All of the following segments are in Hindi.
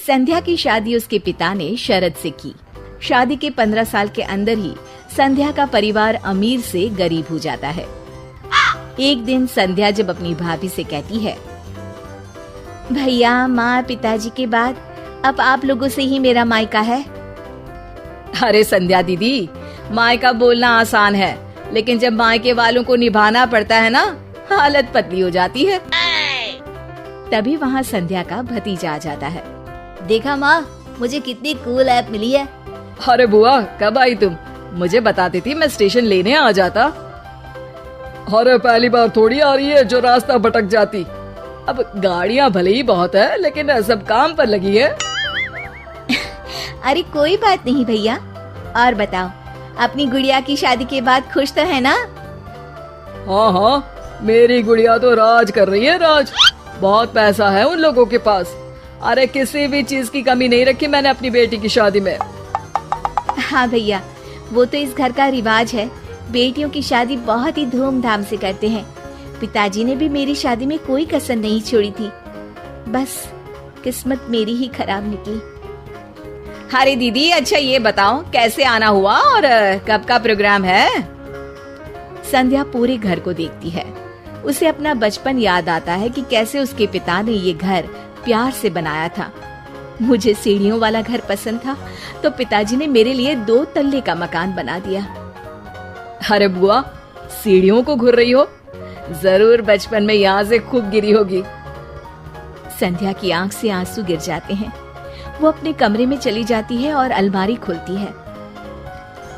संध्या की शादी उसके पिता ने शरत से की। शादी के 15 साल के अंदर ही संध्या का परिवार अमीर से गरीब हो जाता है। एक दिन संध्या जब अपनी भाभी से कहती है, भैया माँ पिताजी के बाद अब आप लोगों से ही मेरा मायका है। अरे संध्या दीदी, मायका बोलना आसान है, लेकिन जब मायके वालों को निभाना पड़ता है ना, हालत पतली हो जाती है। तभी वहाँ संध्या का भतीजा आ जाता है। देखा माँ, मुझे कितनी कूल ऐप मिली है। अरे बुआ, कब आई तुम? मुझे बताती थी, मैं स्टेशन लेने आ जाता। अरे पहली बार थोड़ी आ रही है जो रास्ता भटक जाती। अब गाड़ियाँ भले ही बहुत है, लेकिन सब काम पर लगी है। अरे कोई बात नहीं भैया। और बताओ, अपनी गुड़िया की शादी के बाद खुश तो है ना? हाँ हाँ, मेरी गुड़िया तो राज कर रही है, राज। बहुत पैसा है उन लोगों के पास। अरे किसी भी चीज की कमी नहीं रखी मैंने अपनी बेटी की शादी में। हाँ भैया, वो तो इस घर का रिवाज है। बेटियों की शादी बहुत ही धूमधाम से करते हैं। पिताजी ने भी मेरी शादी में कोई कसर नहीं छोड़ी थी। बस किस्मत मेरी ही खराब निकली। अरे दीदी, अच्छा ये बताओ कैसे आना हुआ और कब का प्रोग्राम है? संध्या पूरे घर को देखती है। उसे अपना बचपन याद आता है कि कैसे उसके पिता ने ये घर प्यार से बनाया था। मुझे सीढ़ियों वाला घर पसंद था, तो पिताजी ने मेरे लिए 2 तल्ले का मकान बना दिया। अरे बुआ, सीढ़ियों को घूर रही हो? जरूर बचपन में यहाँ से खूब गिरी होगी। संध्या की आंख से आंसू गिर जाते हैं। वो अपने कमरे में चली जाती है और अलमारी खोलती है।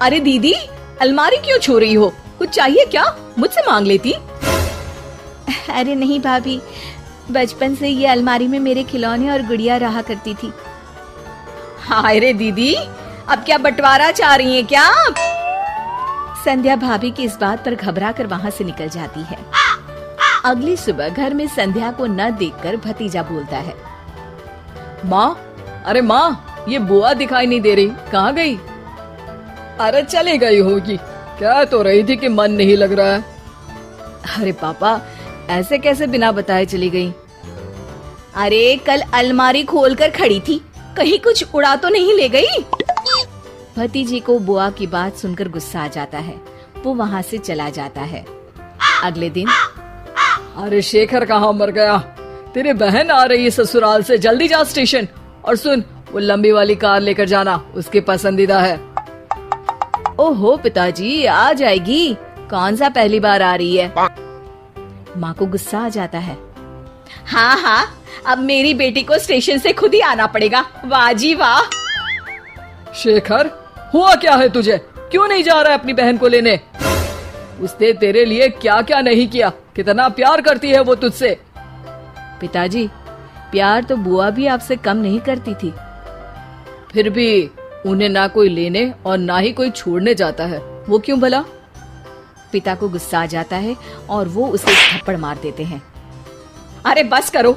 अरे दीदी, अलमारी क्यों छू रही हो? कुछ चाहिए क्या? मुझसे मांग लेती। अरे नहीं भाभी, बचपन से ये अलमारी में मेरे खिलौने और गुड़िया रहा करती थी। हाय रे दीदी, अब क्या बंटवारा चाह रही हैं क्या? संध्या भाभी की इस बात पर घबरा कर वहाँ से निकल जाती है। अगली सुबह घर में संध्या को न देखकर भतीजा बोलता है, माँ, अरे माँ, ये बुआ दिखाई नहीं दे रही, कहाँ गई? अरे चली गई होगी, कह तो रही थी कि मन नहीं लग रहा है। अरे पापा, ऐसे कैसे बिना बताए चली गई? अरे कल अलमारी खोलकर खड़ी थी, कहीं कुछ उड़ा तो नहीं ले गई? भतीजे को बुआ की बात सुनकर गुस्सा आ जाता है। वो वहाँ से चला जाता है। अगले दिन, अरे शेखर कहाँ मर गया? तेरी बहन आ रही है ससुराल से, जल्दी जा स्टेशन। और सुन, वो लंबी वाली कार लेकर जाना, उसकी पसंदीदा है। ओहो पिताजी, आ जाएगी। कौन सा पहली बार आ रही है? माँ को गुस्सा आ जाता है। हाँ हाँ, अब मेरी बेटी को स्टेशन से खुद ही आना पड़ेगा। वाह जी वाह। शेखर, हुआ क्या है तुझे? क्यों नहीं जा रहा है अपनी बहन को लेने? उसने तेरे लिए क्या क्या नहीं किया, कितना प्यार करती है वो तुझसे। पिताजी, प्यार तो बुआ भी आपसे कम नहीं करती थी। फिर भी उन्हें ना कोई लेने और ना ही कोई छोड़ने जाता है, वो क्यों भला? पिता को गुस्सा आ जाता है और वो उसे थप्पड़ मार देते हैं। अरे बस करो,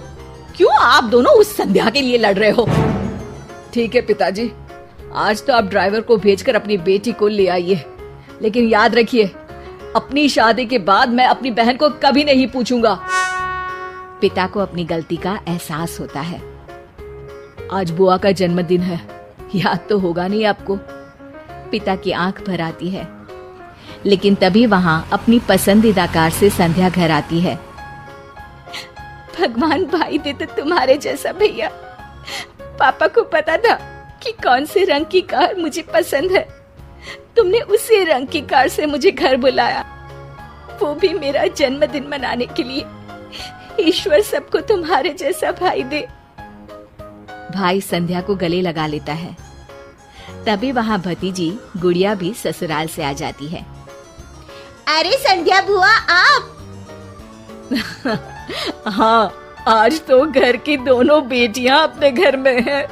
क्यों आप दोनों उस संध्या के लिए लड़ रहे हो? ठीक है पिताजी, आज तो आप ड्राइवर को भेजकर अपनी बेटी को ले आइए, लेकिन याद रखिए, अपनी शादी के बाद मैं अपनी बहन को कभी नहीं पूछूंगा। पिता को अपनी गलती का एहसास होता है। आज बुआ का जन्मदिन है, याद तो होगा नहीं आपको? पिता की आंख भर आती है। लेकिन तभी वहां अपनी पसंदीदा कार से संध्या घर आती है। भगवान भाई दे तो तुम्हारे जैसा भैया। पापा को पता था कि कौन से रंग की कार मुझे पसंद है। तुमने उसी रंग की कार से मुझे घर बुलाया, वो भी मेरा जन्मदिन मनाने के लिए। ईश्वर सबको तुम्हारे जैसा भाई दे। भाई संध्या को गले लगा लेता है। तभी वहाँ भतीजी गुड़िया भी ससुराल से आ जाती है। अरे संध्या बुआ, आप? हाँ, आज तो घर की दोनों बेटियां अपने घर में हैं।